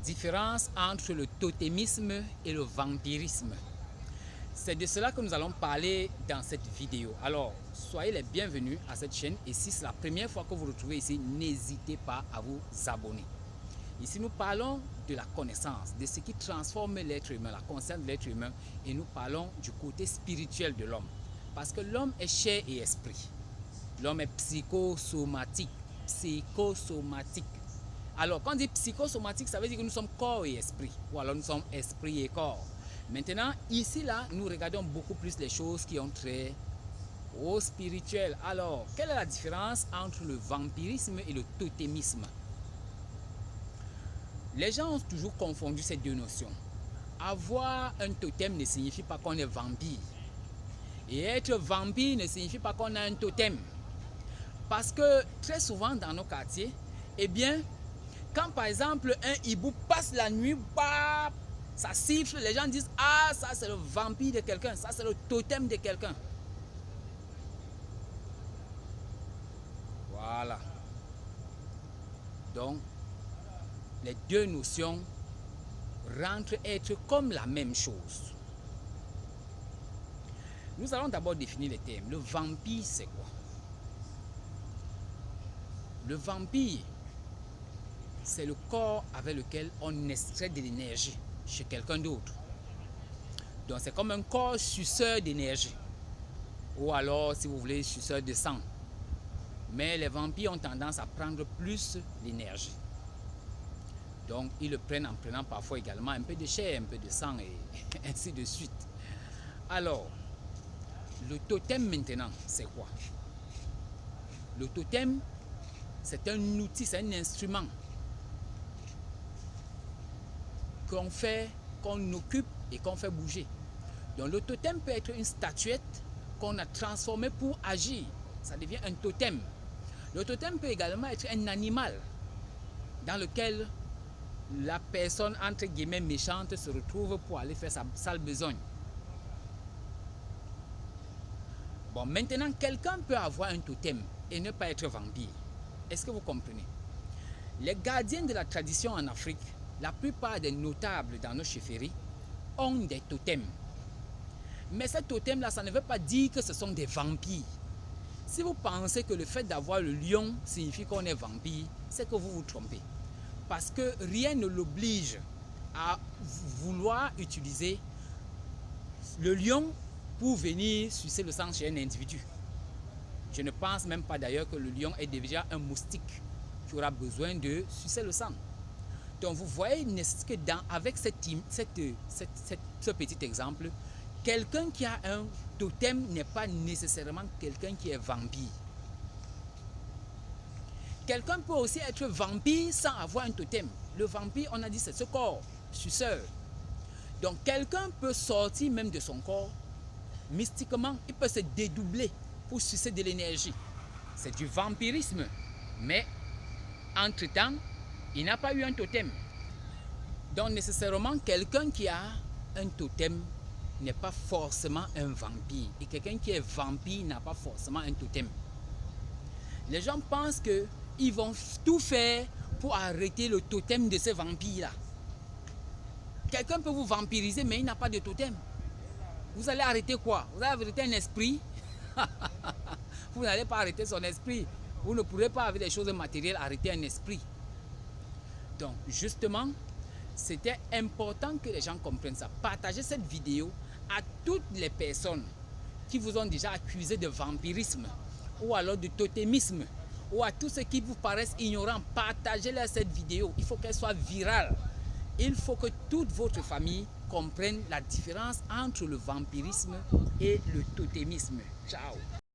Différence entre le totémisme et le vampirisme. C'est de cela que nous allons parler dans cette vidéo. Alors, soyez les bienvenus à cette chaîne et si c'est la première fois que vous vous retrouvez ici, n'hésitez pas à vous abonner. Ici, nous parlons de la connaissance, de ce qui transforme l'être humain, la conscience de l'être humain, et nous parlons du côté spirituel de l'homme. Parce que l'homme est chair et esprit. L'homme est psychosomatique. Alors, quand on dit psychosomatique, ça veut dire que nous sommes corps et esprit. Ou alors nous sommes esprit et corps. Maintenant, ici, là, nous regardons beaucoup plus les choses qui ont trait au spirituel. Alors, quelle est la différence entre le vampirisme et le totémisme? Les gens ont toujours confondu ces deux notions. Avoir un totem ne signifie pas qu'on est vampire. Et être vampire ne signifie pas qu'on a un totem. Parce que très souvent dans nos quartiers, eh bien, quand par exemple un hibou passe la nuit, bah, ça siffle, les gens disent « Ah, ça c'est le vampire de quelqu'un, ça c'est le totem de quelqu'un. » Voilà. Donc, les deux notions rentrent être comme la même chose. Nous allons d'abord définir les termes. Le vampire, c'est quoi? Le vampire, c'est le corps avec lequel on extrait de l'énergie chez quelqu'un d'autre. Donc c'est comme un corps suceur d'énergie. Ou alors, si vous voulez, suceur de sang. Mais les vampires ont tendance à prendre plus l'énergie. Donc ils le prennent en prenant parfois également un peu de chair, un peu de sang et ainsi de suite. Alors, le totem maintenant, c'est quoi? Le totem, c'est un outil, c'est un instrument qu'on fait, qu'on occupe et qu'on fait bouger. Donc le totem peut être une statuette qu'on a transformée pour agir. Ça devient un totem. Le totem peut également être un animal dans lequel la personne, entre guillemets, méchante se retrouve pour aller faire sa sale besogne. Bon, maintenant, quelqu'un peut avoir un totem et ne pas être vampire. Est-ce que vous comprenez? Les gardiens de la tradition en Afrique, la plupart des notables dans nos chefferies ont des totems. Mais ces totems-là, ça ne veut pas dire que ce sont des vampires. Si vous pensez que le fait d'avoir le lion signifie qu'on est vampire, c'est que vous vous trompez. Parce que rien ne l'oblige à vouloir utiliser le lion pour venir sucer le sang chez un individu. Je ne pense même pas d'ailleurs que le lion est déjà un moustique qui aura besoin de sucer le sang. Donc vous voyez que avec ce petit exemple, quelqu'un qui a un totem n'est pas nécessairement quelqu'un qui est vampire. Quelqu'un peut aussi être vampire sans avoir un totem. Le vampire, on a dit, c'est ce corps suceur. Donc quelqu'un peut sortir même de son corps, mystiquement, il peut se dédoubler pour sucer de l'énergie. C'est du vampirisme. Mais, entre-temps, il n'a pas eu un totem. Donc nécessairement, quelqu'un qui a un totem n'est pas forcément un vampire. Et quelqu'un qui est vampire n'a pas forcément un totem. Les gens pensent qu'ils vont tout faire pour arrêter le totem de ces vampires-là. Quelqu'un peut vous vampiriser, mais il n'a pas de totem. Vous allez arrêter quoi? Vous allez arrêter un esprit? Vous n'allez pas arrêter son esprit. Vous ne pourrez pas, avec des choses matérielles, arrêter un esprit. Donc, justement, c'était important que les gens comprennent ça. Partagez cette vidéo à toutes les personnes qui vous ont déjà accusé de vampirisme ou alors de totémisme ou à tous ceux qui vous paraissent ignorants. Partagez-leur cette vidéo. Il faut qu'elle soit virale. Il faut que toute votre famille comprenne la différence entre le vampirisme et le totémisme. Ciao!